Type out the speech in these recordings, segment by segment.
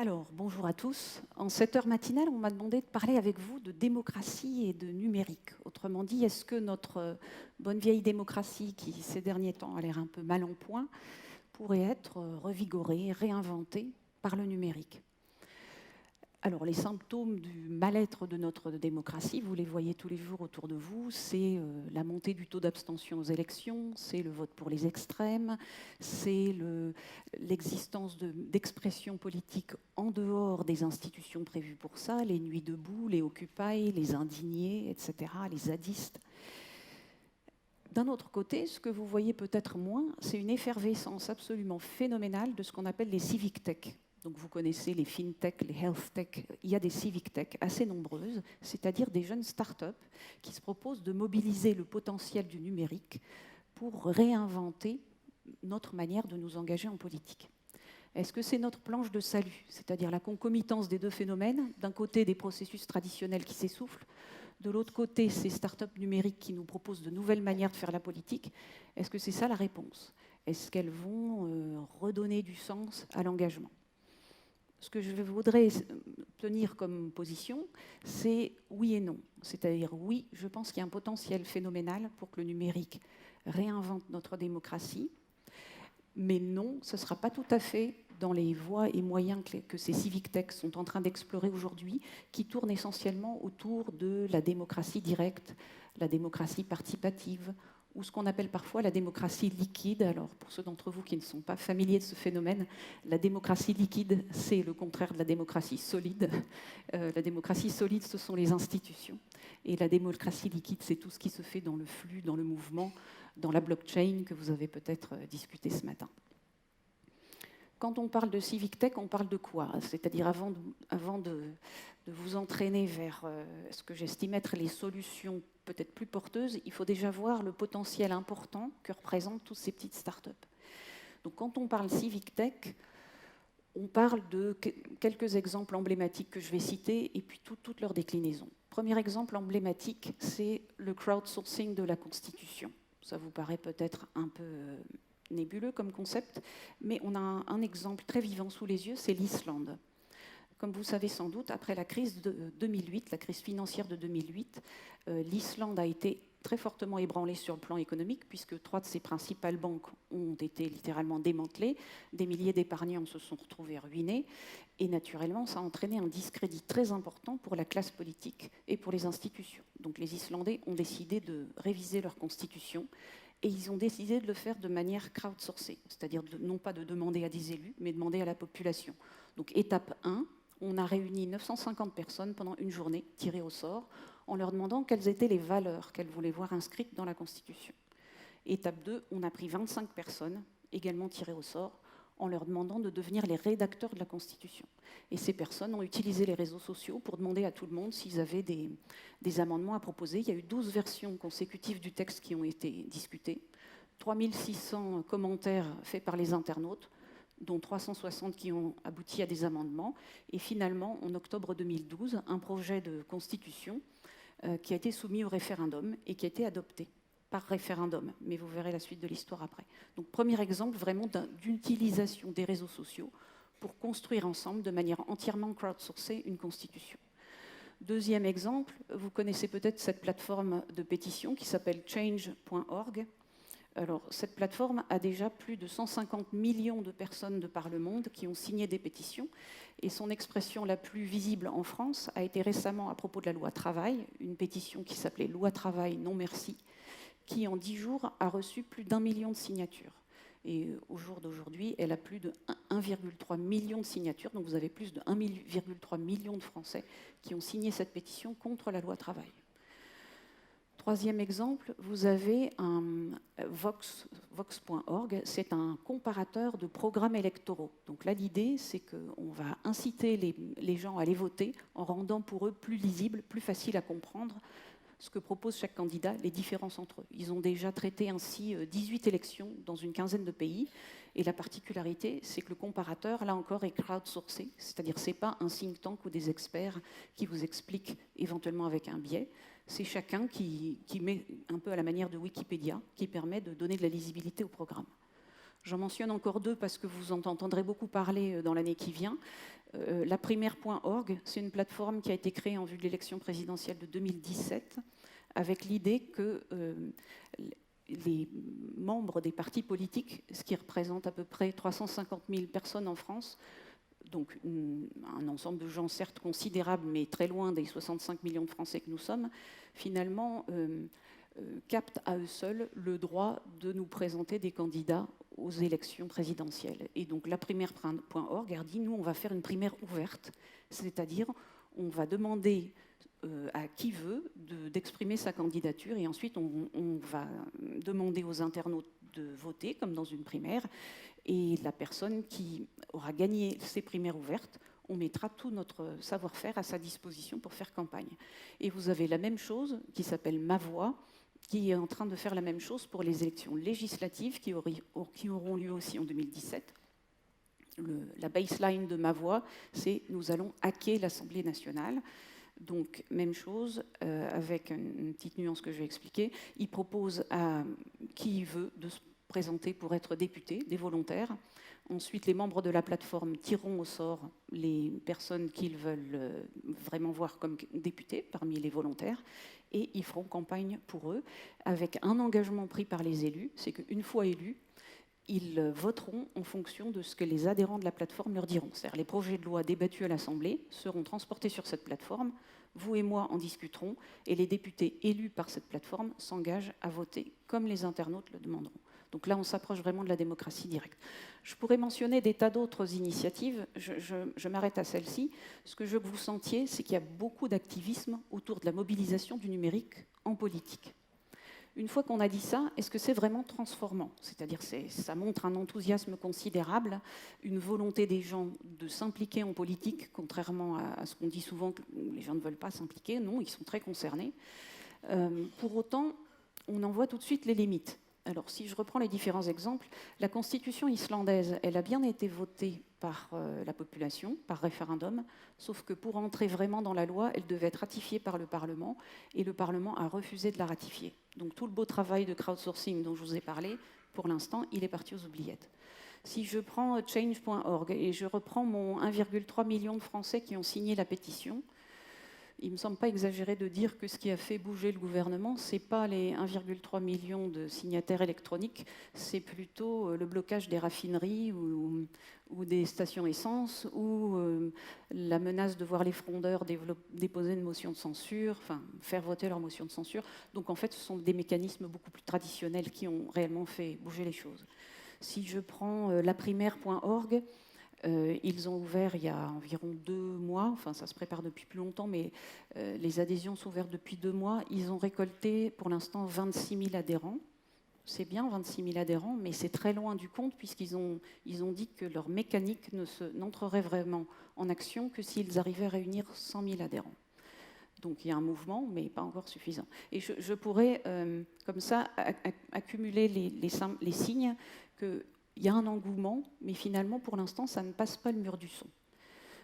Alors, bonjour à tous. En cette heure matinale, on m'a demandé de parler avec vous de démocratie et de numérique. Autrement dit, est-ce que notre bonne vieille démocratie, qui ces derniers temps a l'air un peu mal en point, pourrait être revigorée, réinventée par le numérique ? Alors, les symptômes du mal-être de notre démocratie, vous les voyez tous les jours autour de vous, c'est la montée du taux d'abstention aux élections, c'est le vote pour les extrêmes, c'est l'existence d'expressions politiques en dehors des institutions prévues pour ça, les nuits debout, les Occupy, les indignés, etc., les zadistes. D'un autre côté, ce que vous voyez peut-être moins, c'est une effervescence absolument phénoménale de ce qu'on appelle les civic tech. Donc vous connaissez les fintech, les health tech, il y a des civic tech assez nombreuses, c'est-à-dire des jeunes start-up qui se proposent de mobiliser le potentiel du numérique pour réinventer notre manière de nous engager en politique. Est-ce que c'est notre planche de salut, c'est-à-dire la concomitance des deux phénomènes, d'un côté des processus traditionnels qui s'essoufflent, de l'autre côté ces start-up numériques qui nous proposent de nouvelles manières de faire la politique? Est-ce que c'est ça la réponse? Est-ce qu'elles vont redonner du sens à l'engagement? Ce que je voudrais tenir comme position, c'est oui et non. C'est-à-dire oui, je pense qu'il y a un potentiel phénoménal pour que le numérique réinvente notre démocratie, mais non, ce ne sera pas tout à fait dans les voies et moyens que ces civic tech sont en train d'explorer aujourd'hui, qui tournent essentiellement autour de la démocratie directe, la démocratie participative, ou ce qu'on appelle parfois la démocratie liquide. Alors, pour ceux d'entre vous qui ne sont pas familiers de ce phénomène, la démocratie liquide, c'est le contraire de la démocratie solide. La démocratie solide, ce sont les institutions. Et la démocratie liquide, c'est tout ce qui se fait dans le flux, dans le mouvement, dans la blockchain que vous avez peut-être discuté ce matin. Quand on parle de civic tech, on parle de quoi? C'est-à-dire avant de vous entraîner vers ce que j'estime être les solutions peut-être plus porteuses, il faut déjà voir le potentiel important que représentent toutes ces petites startups. Donc quand on parle civic tech, on parle de quelques exemples emblématiques que je vais citer et puis toutes leurs déclinaisons. Premier exemple emblématique, c'est le crowdsourcing de la Constitution. Ça vous paraît peut-être un peu nébuleux comme concept, mais on a un exemple très vivant sous les yeux, c'est l'Islande. Comme vous savez sans doute, après la crise de 2008, la crise financière de 2008, l'Islande a été très fortement ébranlée sur le plan économique, puisque 3 de ses principales banques ont été littéralement démantelées, des milliers d'épargnants se sont retrouvés ruinés, et naturellement, ça a entraîné un discrédit très important pour la classe politique et pour les institutions. Donc les Islandais ont décidé de réviser leur constitution, et ils ont décidé de le faire de manière crowdsourcée, c'est-à-dire non pas de demander à des élus, mais de demander à la population. Donc étape 1, on a réuni 950 personnes pendant une journée, tirées au sort, en leur demandant quelles étaient les valeurs qu'elles voulaient voir inscrites dans la Constitution. Étape 2, on a pris 25 personnes, également tirées au sort, en leur demandant de devenir les rédacteurs de la Constitution. Et ces personnes ont utilisé les réseaux sociaux pour demander à tout le monde s'ils avaient des amendements à proposer. Il y a eu 12 versions consécutives du texte qui ont été discutées, 3600 commentaires faits par les internautes, dont 360 qui ont abouti à des amendements. Et finalement, en octobre 2012, un projet de constitution qui a été soumis au référendum et qui a été adopté par référendum. Mais vous verrez la suite de l'histoire après. Donc, premier exemple vraiment d'utilisation des réseaux sociaux pour construire ensemble, de manière entièrement crowdsourcée, une constitution. Deuxième exemple, vous connaissez peut-être cette plateforme de pétition qui s'appelle change.org. Alors, cette plateforme a déjà plus de 150 millions de personnes de par le monde qui ont signé des pétitions. Et son expression la plus visible en France a été récemment à propos de la loi travail, une pétition qui s'appelait « Loi travail, non merci », qui en 10 jours a reçu plus d'1 million de signatures. Et au jour d'aujourd'hui, elle a plus de 1,3 million de signatures. Donc vous avez plus de 1,3 million de Français qui ont signé cette pétition contre la loi travail. Troisième exemple, vous avez un Vox.org, c'est un comparateur de programmes électoraux. Donc là, l'idée, c'est qu'on va inciter les gens à aller voter en rendant pour eux plus lisible, plus facile à comprendre ce que propose chaque candidat, les différences entre eux. Ils ont déjà traité ainsi 18 élections dans une quinzaine de pays. Et la particularité, c'est que le comparateur, là encore, est crowdsourcé. C'est-à-dire que ce n'est pas un think tank ou des experts qui vous expliquent éventuellement avec un biais. C'est chacun qui met un peu à la manière de Wikipédia, qui permet de donner de la lisibilité au programme. J'en mentionne encore 2 parce que vous en entendrez beaucoup parler dans l'année qui vient. Laprimaire.org, c'est une plateforme qui a été créée en vue de l'élection présidentielle de 2017 avec l'idée que les membres des partis politiques, ce qui représente à peu près 350 000 personnes en France, donc un ensemble de gens certes considérable, mais très loin des 65 millions de Français que nous sommes, finalement captent à eux seuls le droit de nous présenter des candidats aux élections présidentielles. Et donc laprimaire.org a dit, nous, on va faire une primaire ouverte, c'est-à-dire on va demander à qui veut d'exprimer sa candidature et ensuite on va demander aux internautes de voter comme dans une primaire et la personne qui aura gagné ces primaires ouvertes, on mettra tout notre savoir-faire à sa disposition pour faire campagne. Et vous avez la même chose qui s'appelle Ma Voix, qui est en train de faire la même chose pour les élections législatives qui auront lieu aussi en 2017. La baseline de Ma Voix, c'est nous allons hacker l'Assemblée nationale. Donc, même chose, avec une petite nuance que je vais expliquer. Il propose à qui veut de se présenter pour être député, des volontaires. Ensuite, les membres de la plateforme tireront au sort les personnes qu'ils veulent vraiment voir comme députés parmi les volontaires et ils feront campagne pour eux avec un engagement pris par les élus, c'est qu'une fois élus, ils voteront en fonction de ce que les adhérents de la plateforme leur diront. C'est-à-dire les projets de loi débattus à l'Assemblée seront transportés sur cette plateforme, vous et moi en discuterons, et les députés élus par cette plateforme s'engagent à voter, comme les internautes le demanderont. Donc là, on s'approche vraiment de la démocratie directe. Je pourrais mentionner des tas d'autres initiatives, je m'arrête à celle-ci. Ce que je veux que vous sentiez, c'est qu'il y a beaucoup d'activisme autour de la mobilisation du numérique en politique. Une fois qu'on a dit ça, est-ce que c'est vraiment transformant? C'est-à-dire ça montre un enthousiasme considérable, une volonté des gens de s'impliquer en politique, contrairement à ce qu'on dit souvent, que les gens ne veulent pas s'impliquer. Non, ils sont très concernés. Pour autant, on en voit tout de suite les limites. Alors, si je reprends les différents exemples, la constitution islandaise, elle a bien été votée par la population, par référendum, sauf que pour entrer vraiment dans la loi, elle devait être ratifiée par le Parlement, et le Parlement a refusé de la ratifier. Donc tout le beau travail de crowdsourcing dont je vous ai parlé, pour l'instant, il est parti aux oubliettes. Si je prends change.org et je reprends mon 1,3 million de Français qui ont signé la pétition, il ne me semble pas exagéré de dire que ce qui a fait bouger le gouvernement, ce n'est pas les 1,3 million de signataires électroniques, c'est plutôt le blocage des raffineries ou des stations essence, ou la menace de voir les frondeurs déposer une motion de censure, enfin faire voter leur motion de censure. Donc en fait, ce sont des mécanismes beaucoup plus traditionnels qui ont réellement fait bouger les choses. Si je prends laprimaire.org, ils ont ouvert il y a environ 2 mois, enfin ça se prépare depuis plus longtemps, mais les adhésions sont ouvertes depuis 2 mois. Ils ont récolté pour l'instant 26 000 adhérents. C'est bien 26 000 adhérents, mais c'est très loin du compte puisqu'ils ont dit que leur mécanique n'entrerait vraiment en action que s'ils arrivaient à réunir 100 000 adhérents. Donc il y a un mouvement, mais pas encore suffisant. Et je pourrais, comme ça, accumuler les signes qu'il y a un engouement, mais finalement, pour l'instant, ça ne passe pas le mur du son.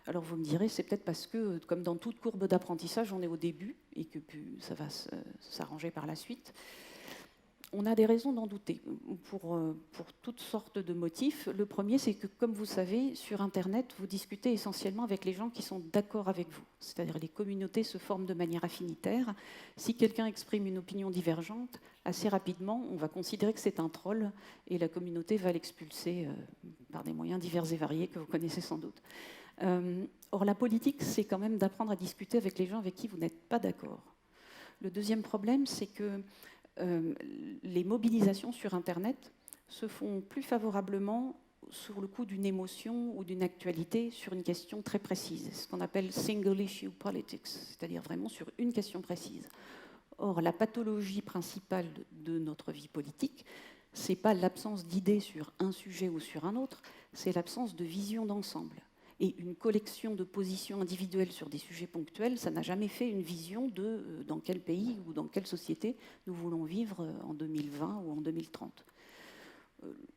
Alors vous me direz, c'est peut-être parce que, comme dans toute courbe d'apprentissage, on est au début et que ça va s'arranger par la suite. On a des raisons d'en douter, pour toutes sortes de motifs. Le premier, c'est que, comme vous savez, sur Internet, vous discutez essentiellement avec les gens qui sont d'accord avec vous. C'est-à-dire les communautés se forment de manière affinitaire. Si quelqu'un exprime une opinion divergente, assez rapidement, on va considérer que c'est un troll et la communauté va l'expulser par des moyens divers et variés que vous connaissez sans doute. Or, la politique, c'est quand même d'apprendre à discuter avec les gens avec qui vous n'êtes pas d'accord. Le deuxième problème, c'est que les mobilisations sur Internet se font plus favorablement sur le coup d'une émotion ou d'une actualité sur une question très précise, ce qu'on appelle single issue politics, c'est-à-dire vraiment sur une question précise. Or, la pathologie principale de notre vie politique, c'est pas l'absence d'idées sur un sujet ou sur un autre, c'est l'absence de vision d'ensemble. Et une collection de positions individuelles sur des sujets ponctuels, ça n'a jamais fait une vision de dans quel pays ou dans quelle société nous voulons vivre en 2020 ou en 2030.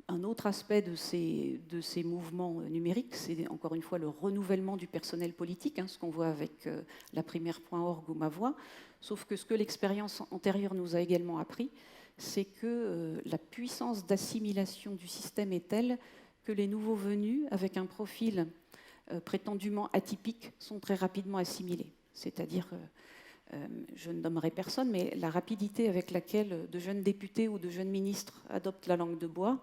Un autre aspect de ces mouvements numériques, c'est encore une fois le renouvellement du personnel politique, ce qu'on voit avec laprimaire.org ou Ma Voix, sauf que ce que l'expérience antérieure nous a également appris, c'est que la puissance d'assimilation du système est telle que les nouveaux venus, avec un profil prétendument atypiques sont très rapidement assimilés. C'est-à-dire, je ne nommerai personne, mais la rapidité avec laquelle de jeunes députés ou de jeunes ministres adoptent la langue de bois,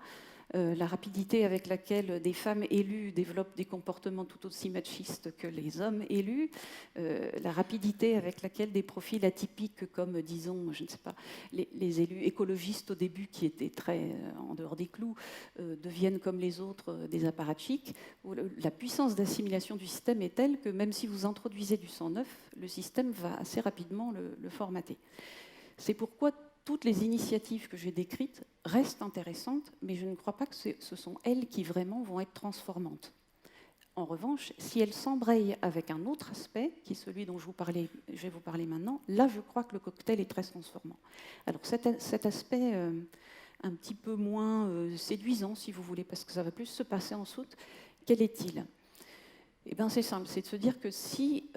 la rapidité avec laquelle des femmes élues développent des comportements tout aussi machistes que les hommes élus, la rapidité avec laquelle des profils atypiques comme, disons, je ne sais pas, les élus écologistes au début qui étaient très en dehors des clous, deviennent comme les autres des apparatchiks. La puissance d'assimilation du système est telle que même si vous introduisez du sang neuf, le système va assez rapidement le formater. C'est pourquoi toutes les initiatives que j'ai décrites restent intéressantes, mais je ne crois pas que ce sont elles qui vraiment vont être transformantes. En revanche, si elles s'embrayent avec un autre aspect, qui est celui dont je vais vous parler maintenant, là je crois que le cocktail est très transformant. Alors cet aspect un petit peu moins séduisant, si vous voulez, parce que ça va plus se passer en soute, quel est-il ? Eh bien, c'est simple, c'est de se dire que si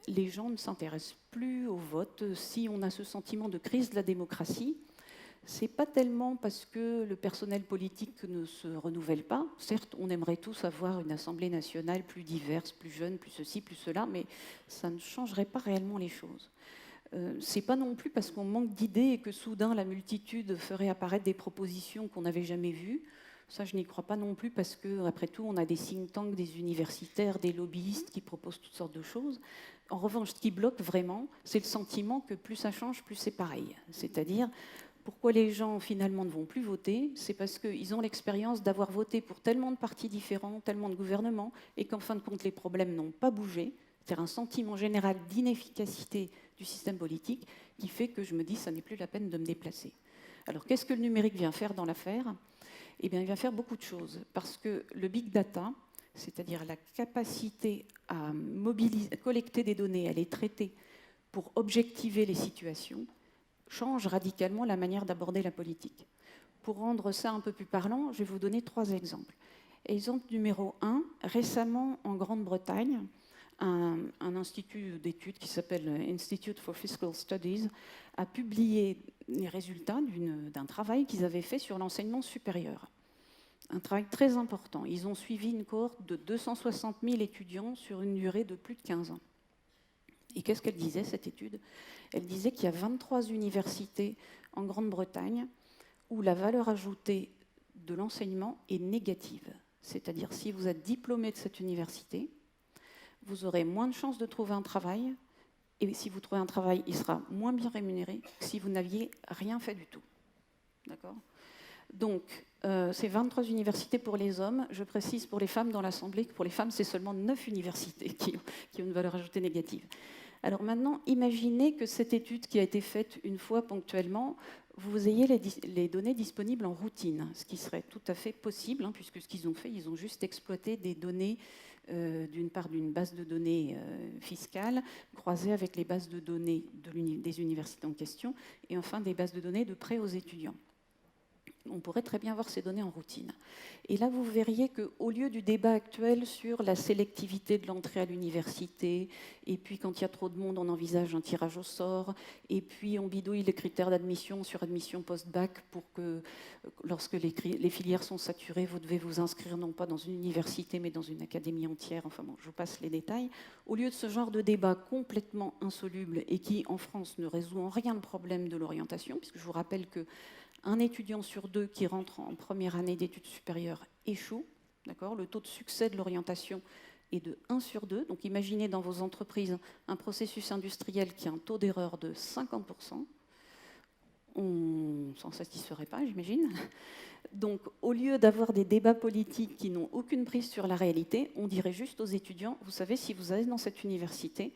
les gens ne s'intéressent plus au vote, si on a ce sentiment de crise de la démocratie, c'est pas tellement parce que le personnel politique ne se renouvelle pas. Certes, on aimerait tous avoir une Assemblée nationale plus diverse, plus jeune, plus ceci, plus cela, mais ça ne changerait pas réellement les choses. C'est pas non plus parce qu'on manque d'idées et que soudain la multitude ferait apparaître des propositions qu'on n'avait jamais vues. Ça, je n'y crois pas non plus parce qu'après tout, on a des think tanks, des universitaires, des lobbyistes qui proposent toutes sortes de choses. En revanche, ce qui bloque vraiment, c'est le sentiment que plus ça change, plus c'est pareil. C'est-à-dire, pourquoi les gens finalement ne vont plus voter ? C'est parce qu'ils ont l'expérience d'avoir voté pour tellement de partis différents, tellement de gouvernements, et qu'en fin de compte, les problèmes n'ont pas bougé. C'est-à-dire un sentiment général d'inefficacité du système politique qui fait que je me dis, ça n'est plus la peine de me déplacer. Alors, qu'est-ce que le numérique vient faire dans l'affaire ? Eh bien, il vient faire beaucoup de choses, parce que le big data, c'est-à-dire la capacité à collecter des données, à les traiter pour objectiver les situations, change radicalement la manière d'aborder la politique. Pour rendre ça un peu plus parlant, je vais vous donner 3 exemples. Exemple numéro 1, récemment en Grande-Bretagne, un institut d'études qui s'appelle Institute for Fiscal Studies a publié les résultats d'un travail qu'ils avaient fait sur l'enseignement supérieur. Un travail très important. Ils ont suivi une cohorte de 260 000 étudiants sur une durée de plus de 15 ans. Et qu'est-ce qu'elle disait, cette étude ? Elle disait qu'il y a 23 universités en Grande-Bretagne où la valeur ajoutée de l'enseignement est négative. C'est-à-dire, si vous êtes diplômé de cette université, vous aurez moins de chances de trouver un travail, et si vous trouvez un travail, il sera moins bien rémunéré que si vous n'aviez rien fait du tout. D'accord ? Donc, c'est 23 universités pour les hommes. Je précise pour les femmes dans l'Assemblée que pour les femmes, c'est seulement 9 universités qui ont une valeur ajoutée négative. Alors maintenant, imaginez que cette étude qui a été faite une fois ponctuellement, vous ayez les données disponibles en routine, ce qui serait tout à fait possible, puisque ce qu'ils ont fait, ils ont juste exploité des données d'une part d'une base de données fiscale, croisée avec les bases de données des universités en question, et enfin des bases de données de prêts aux étudiants. On pourrait très bien voir ces données en routine. Et là, vous verriez qu'au lieu du débat actuel sur la sélectivité de l'entrée à l'université, et puis quand il y a trop de monde, on envisage un tirage au sort, et puis on bidouille les critères d'admission sur admission post-bac pour que, lorsque les filières sont saturées, vous devez vous inscrire non pas dans une université, mais dans une académie entière. Enfin bon, je vous passe les détails. Au lieu de ce genre de débat complètement insoluble et qui, en France, ne résout en rien le problème de l'orientation, puisque je vous rappelle que un étudiant sur 2 qui rentre en première année d'études supérieures échoue. D'accord ? Le taux de succès de l'orientation est de 1 sur 2. Donc imaginez dans vos entreprises un processus industriel qui a un taux d'erreur de 50%. On ne s'en satisferait pas, j'imagine. Donc au lieu d'avoir des débats politiques qui n'ont aucune prise sur la réalité, on dirait juste aux étudiants, vous savez, si vous allez dans cette université,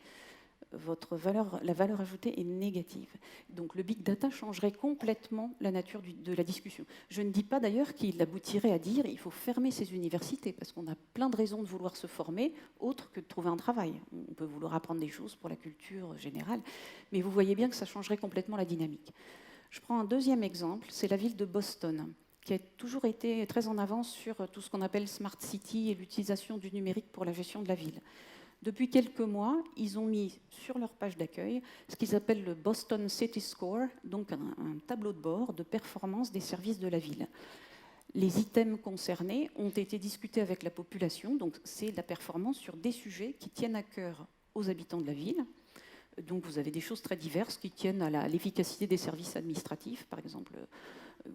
la valeur ajoutée est négative. Donc le big data changerait complètement la nature de la discussion. Je ne dis pas d'ailleurs qu'il aboutirait à dire qu'il faut fermer ces universités, parce qu'on a plein de raisons de vouloir se former, autres que de trouver un travail. On peut vouloir apprendre des choses pour la culture générale, mais vous voyez bien que ça changerait complètement la dynamique. Je prends un deuxième exemple, c'est la ville de Boston, qui a toujours été très en avance sur tout ce qu'on appelle Smart City et l'utilisation du numérique pour la gestion de la ville. Depuis quelques mois, ils ont mis sur leur page d'accueil ce qu'ils appellent le Boston City Score, donc un tableau de bord de performance des services de la ville. les items concernés ont été discutés avec la population, donc c'est la performance sur des sujets qui tiennent à cœur aux habitants de la ville. Donc vous avez des choses très diverses qui tiennent à l'efficacité des services administratifs, par exemple,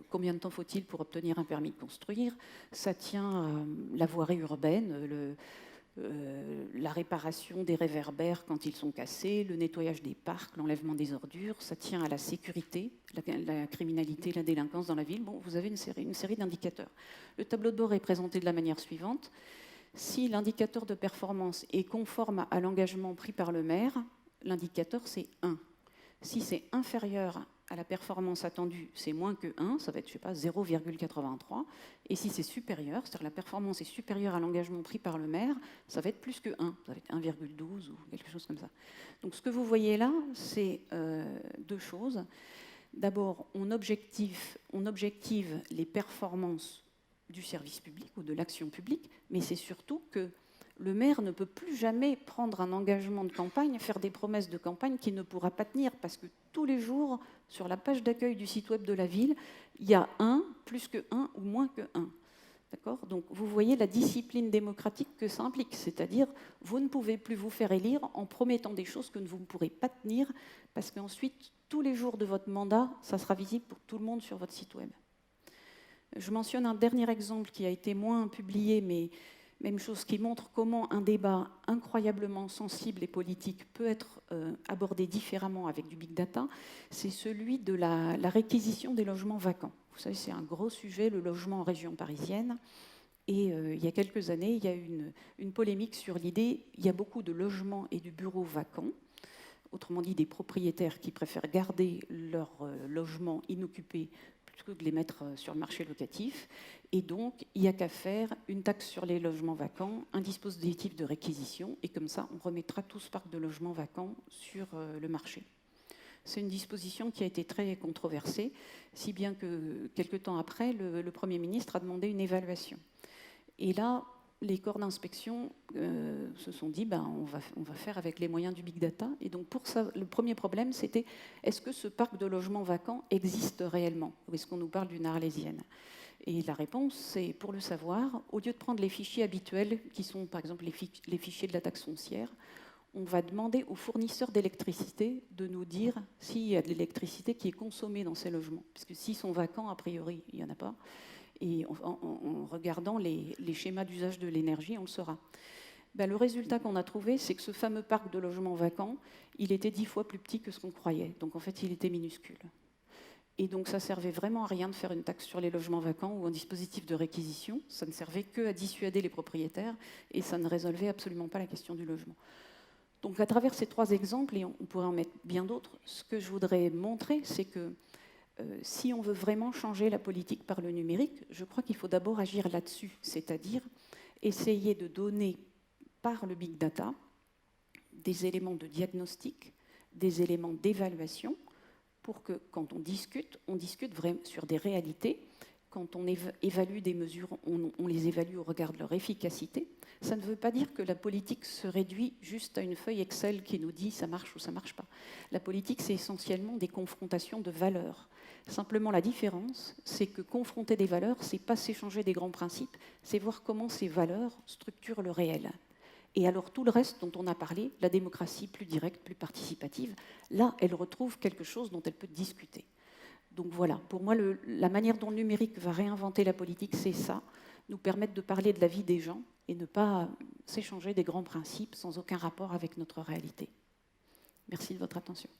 combien de temps faut-il pour obtenir un permis de construire. Ça tient à la voirie urbaine, la réparation des réverbères quand ils sont cassés, le nettoyage des parcs, l'enlèvement des ordures. Ça tient à la sécurité, la criminalité, la délinquance dans la ville. Bon, vous avez une série d'indicateurs. Le tableau de bord est présenté de la manière suivante. Si l'indicateur de performance est conforme à l'engagement pris par le maire, l'indicateur c'est 1. Si c'est inférieur à la performance attendue, c'est moins que 1, ça va être, je sais pas, 0,83. Et si c'est supérieur, c'est-à-dire que la performance est supérieure à l'engagement pris par le maire, ça va être plus que 1, ça va être 1,12 ou quelque chose comme ça. Donc ce que vous voyez là, c'est deux choses. D'abord, on objective les performances du service public ou de l'action publique, mais c'est surtout que le maire ne peut plus jamais prendre un engagement de campagne, faire des promesses de campagne qu'il ne pourra pas tenir, parce que tous les jours, sur la page d'accueil du site web de la ville, il y a 1, plus que 1 ou moins que 1. D'accord ? Donc vous voyez la discipline démocratique que ça implique, c'est-à-dire vous ne pouvez plus vous faire élire en promettant des choses que vous ne pourrez pas tenir, parce qu'ensuite, tous les jours de votre mandat, ça sera visible pour tout le monde sur votre site web. Je mentionne un dernier exemple qui a été moins publié, mais même chose, qui montre comment un débat incroyablement sensible et politique peut être abordé différemment avec du big data, c'est celui de la réquisition des logements vacants. Vous savez, c'est un gros sujet, le logement en région parisienne. Et il y a quelques années, il y a eu une polémique sur l'idée, il y a beaucoup de logements et de bureaux vacants, autrement dit des propriétaires qui préfèrent garder leur logement inoccupé plutôt que de les mettre sur le marché locatif. Et donc, il n'y a qu'à faire une taxe sur les logements vacants, un dispositif de réquisition, et comme ça, on remettra tout ce parc de logements vacants sur le marché. C'est une disposition qui a été très controversée, si bien que quelques temps après, le Premier ministre a demandé une évaluation. Et là, les corps d'inspection se sont dit on va faire avec les moyens du big data. Et donc pour ça, le premier problème, c'était est-ce que ce parc de logements vacants existe réellement, ou est-ce qu'on nous parle d'une arlésienne? Et la réponse, c'est pour le savoir, au lieu de prendre les fichiers habituels, qui sont par exemple les fichiers de la taxe foncière, on va demander aux fournisseurs d'électricité de nous dire s'il y a de l'électricité qui est consommée dans ces logements. Parce que s'ils sont vacants, a priori, il n'y en a pas. Et en regardant les schémas d'usage de l'énergie, on le saura. Le résultat qu'on a trouvé, c'est que ce fameux parc de logements vacants, il était 10 fois plus petit que ce qu'on croyait. Donc en fait, il était minuscule. Et donc ça servait vraiment à rien de faire une taxe sur les logements vacants ou un dispositif de réquisition. Ça ne servait qu'à dissuader les propriétaires et ça ne résolvait absolument pas la question du logement. Donc à travers ces 3 exemples, et on pourrait en mettre bien d'autres, ce que je voudrais montrer, c'est que si on veut vraiment changer la politique par le numérique, je crois qu'il faut d'abord agir là-dessus, c'est-à-dire essayer de donner par le big data des éléments de diagnostic, des éléments d'évaluation, pour que quand on discute sur des réalités. Quand on évalue des mesures, on les évalue au regard de leur efficacité. Ça ne veut pas dire que la politique se réduit juste à une feuille Excel qui nous dit ça marche ou ça ne marche pas. La politique, c'est essentiellement des confrontations de valeurs. Simplement, la différence, c'est que confronter des valeurs, c'est pas s'échanger des grands principes, c'est voir comment ces valeurs structurent le réel. Et alors tout le reste dont on a parlé, la démocratie plus directe, plus participative, là, elle retrouve quelque chose dont elle peut discuter. Donc voilà, pour moi, la manière dont le numérique va réinventer la politique, c'est ça, nous permettre de parler de la vie des gens et ne pas s'échanger des grands principes sans aucun rapport avec notre réalité. Merci de votre attention.